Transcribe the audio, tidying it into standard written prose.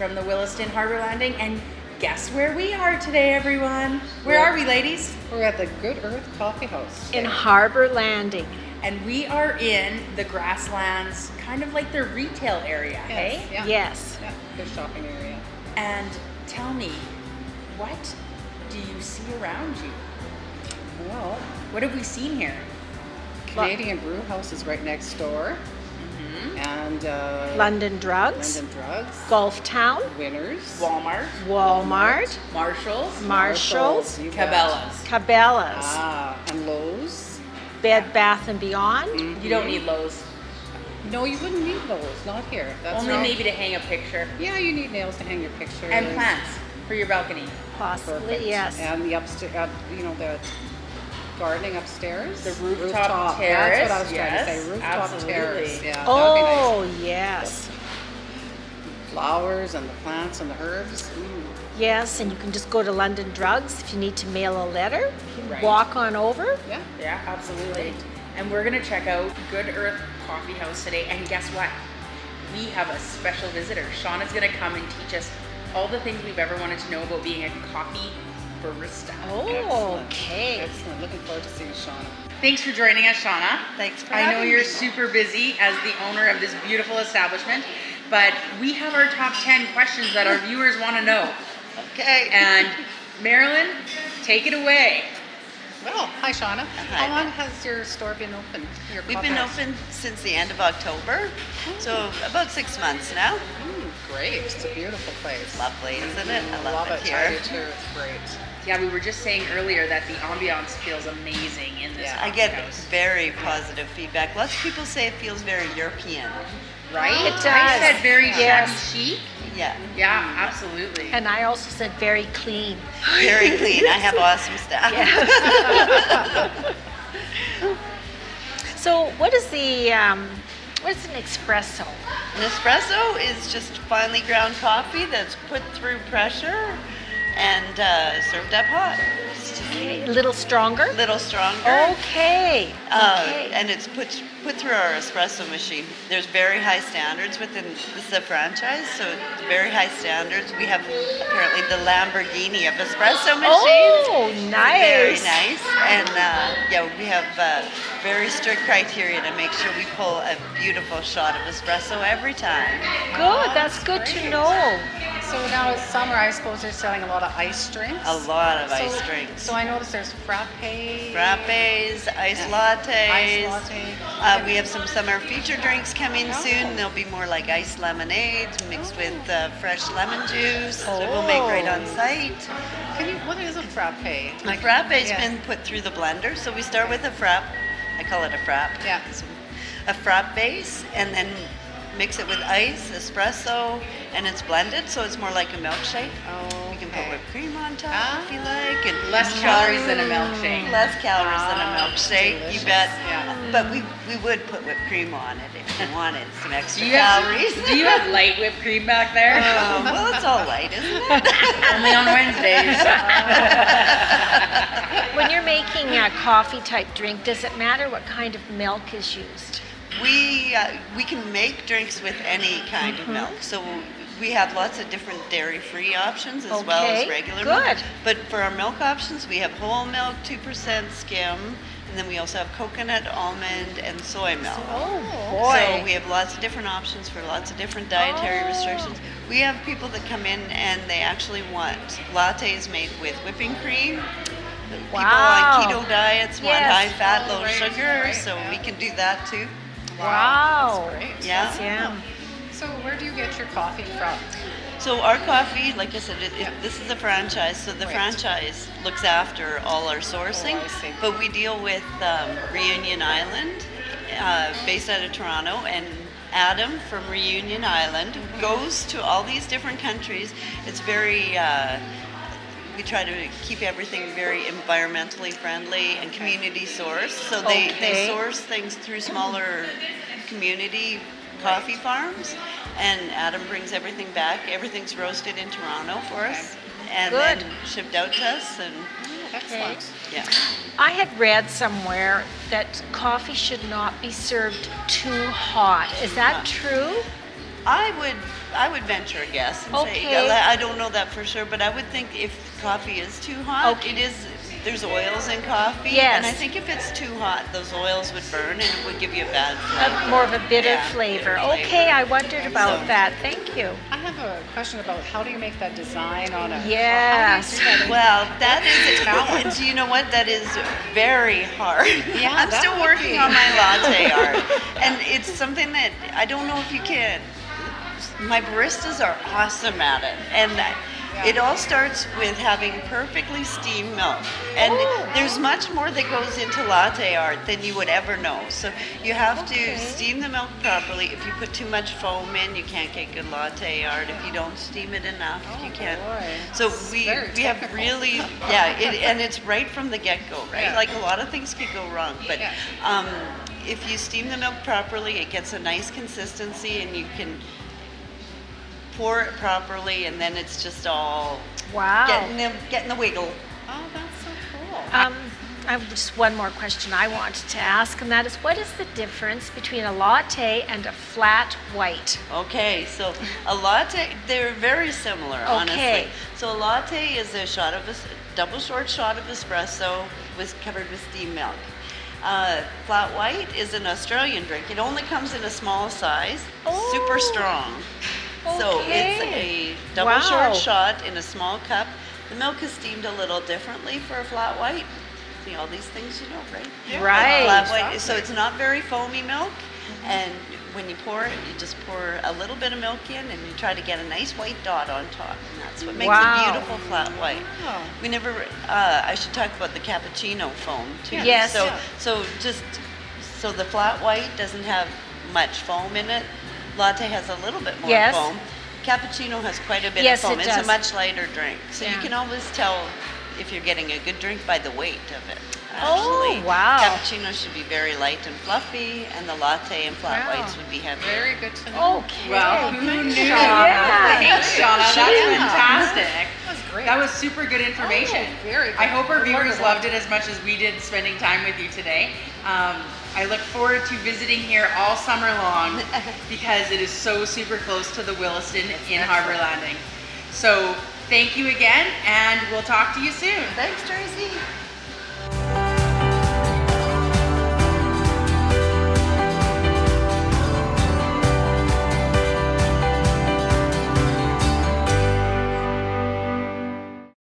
from the Williston Harbour Landing, and guess where we are today, everyone? Where are we, ladies? We're at the Good Earth Coffee House. In Harbour Landing. And we are in the Grasslands, kind of like their retail area, hey? Yeah. Yes. Yeah, good shopping area. And tell me, what do you see around you? Well, What have we seen here? Canadian Brew House is right next door. And London Drugs. London Drugs. Golf Town. Winners. Walmart, Walmart. Marshalls, Marshalls. you bet. Cabela's. Cabela's. And Lowe's. Bed Bath and Beyond. You don't need Lowe's. No, you wouldn't need Lowe's, not here. That's Only right. maybe to hang a picture. Yeah, you need nails to hang your pictures. And plants for your balcony. Possibly, Perfect. yes. And the upstairs, the gardening upstairs. The rooftop terrace. That's what I was trying to yes, say. Rooftop absolutely. terrace. Yeah, that'd Oh, be nice. yes. Flowers and the plants and the herbs. Yes, and you can just go to London Drugs if you need to mail a letter. Right. Walk on over. Yeah. Yeah, absolutely. And we're gonna check out Good Earth Coffee House today. And guess what? We have a special visitor. Shawna's gonna come and teach us all the things we've ever wanted to know about being a coffee barista. Oh, Excellent. okay. Excellent. Looking forward to seeing Shawna. Thanks for joining us, Shawna. Thanks for I know having you're me. super busy as the owner of this beautiful establishment, but we have our top 10 questions that our viewers want to know. Okay. And Marilyn, take it away. Well, hi Shawna. Hi. How long has your store been open? Your We've coffee been house? open since the end of October, so about 6 months now. Great. It's a beautiful place. Lovely, isn't it? I Love love it I do here. too. It's great. Yeah, we were just saying earlier that the ambiance feels amazing in this Yeah. I coffee get house. very positive feedback. Lots of people say it feels very European. Right? It I does. said very Yes. shabby chic. Yeah, Yeah, absolutely. And I also said very clean. very clean. I have awesome staff. So what is an espresso? An espresso is just finely ground coffee that's put through pressure and served up hot. It's just A little stronger? a little stronger. Okay. Okay. And it's put through our espresso machine. There's very high standards within, this is a franchise, so it's very high standards. We have apparently the Lamborghini of espresso machines. Oh, Very nice. nice. And we have very strict criteria to make sure we pull a beautiful shot of espresso every time. Good. That's good to know. So now it's summer. I suppose they're selling a lot of ice drinks. A lot of ice drinks. So I noticed there's frappe. Frappes, ice lattes. Ice latte. We have some summer feature drinks coming soon. They'll be more like iced lemonades mixed with fresh lemon juice that we'll make right on site. What is a frappe? A frappe's been put through the blender, so we start with a frappe. I call it a frappe. Yeah. So a frappe base, and then mix it with ice, espresso, and it's blended, so it's more like a milkshake. Oh, You can put whipped cream on top if you like, and Less calories than a milkshake. Less calories than a milkshake, you delicious. bet. Yeah. But we would put whipped cream on it if you wanted some extra Do you have, calories. do you have light whipped cream back there? Well, it's all light, isn't it? Only on Wednesdays. When you're making a coffee type drink, does it matter what kind of milk is used? We can make drinks with any kind of milk. So we have lots of different dairy-free options as well as Okay, regular milk. good. But for our milk options, we have whole milk, 2% skim, and then we also have coconut, almond, and soy milk. Oh So boy. we have lots of different options for lots of different dietary restrictions. We have people that come in and they actually want lattes made with whipping cream. People Wow. on keto diets want Yes. high fat, low Right, sugar, right, so yeah. we can do that too. Wow. That's great. Yeah. Yeah. So where do you get your coffee from? So our coffee, like I said, Yeah. this is a franchise, so the Right. franchise looks after all our sourcing. Oh, I see. But we deal with Reunion Island, based out of Toronto, and Adam from Reunion Island goes to all these different countries. It's very, we try to keep everything very environmentally friendly and community sourced. So they Okay. source things through smaller community coffee farms, and Adam brings everything back. Everything's roasted in Toronto for us, and Good. then shipped out to us. And Excellent. yeah, I had read somewhere that coffee should not be served too hot. Is that true? I would venture a guess and Okay. say I don't know that for sure, but I would think if coffee is too hot, Okay. there's oils in coffee, Yes. and I think if it's too hot, those oils would burn and it would give you a bad flavor. More of a bitter Yeah, flavor. bitter Okay, flavor. I wondered about So- that. Thank you. I have a question about how do you make that design on a... Yes. How do you do that? Well, that is Challenge. do you know what? That is very hard. Yeah, I'm that still would working be. on my latte art, and it's something that I don't know if you can. My baristas are awesome at it, and it all starts with having perfectly steamed milk. And there's much more that goes into latte art than you would ever know. So you have to steam the milk properly. If you put too much foam in, you can't get good latte art. If you don't steam it enough, you can't. boy. So we very have technical. really, and it's right from the get-go, right? Yeah. Like a lot of things could go wrong, but Yeah. if you steam the milk properly, it gets a nice consistency, and you can pour it properly, and then it's just all Wow. getting the wiggle. Oh, that's so cool. I have just one more question I wanted to ask, and that is, what is the difference between a latte and a flat white? Okay, so a latte, they're very similar, honestly. So a latte is a double short shot of espresso covered with steamed milk. Flat white is an Australian drink. It only comes in a small size, super strong. So it's a double short shot in a small cup. The milk is steamed a little differently for a flat white. See, all these things you know, right? Yeah. Right. Flat white, so it's not very foamy milk, and when you pour it, you just pour a little bit of milk in, and you try to get a nice white dot on top, and that's what makes Wow. a beautiful flat white. Oh. We never. I should talk about the cappuccino foam too. Yes. So Yeah. so the flat white doesn't have much foam in it. Latte has a little bit more Yes. foam. Cappuccino has quite a bit Yes, of foam. it It's a does. much lighter drink, so Yeah. you can always tell if you're getting a good drink by the weight of it. Oh, Actually, wow. Cappuccino should be very light and fluffy, and the latte and flat Wow. whites would be heavier. Very good to know. Okay. Well, who knew? Yeah. Thanks, Shawna. That's Yeah. fantastic. That was great. That was super good information. Oh, very good. I hope our We learned viewers a lot. loved it as much as we did spending time with you today. I look forward to visiting here all summer long because it is so super close to the Williston in Harbour Landing. So thank you again, and we'll talk to you soon. Thanks, Tracy.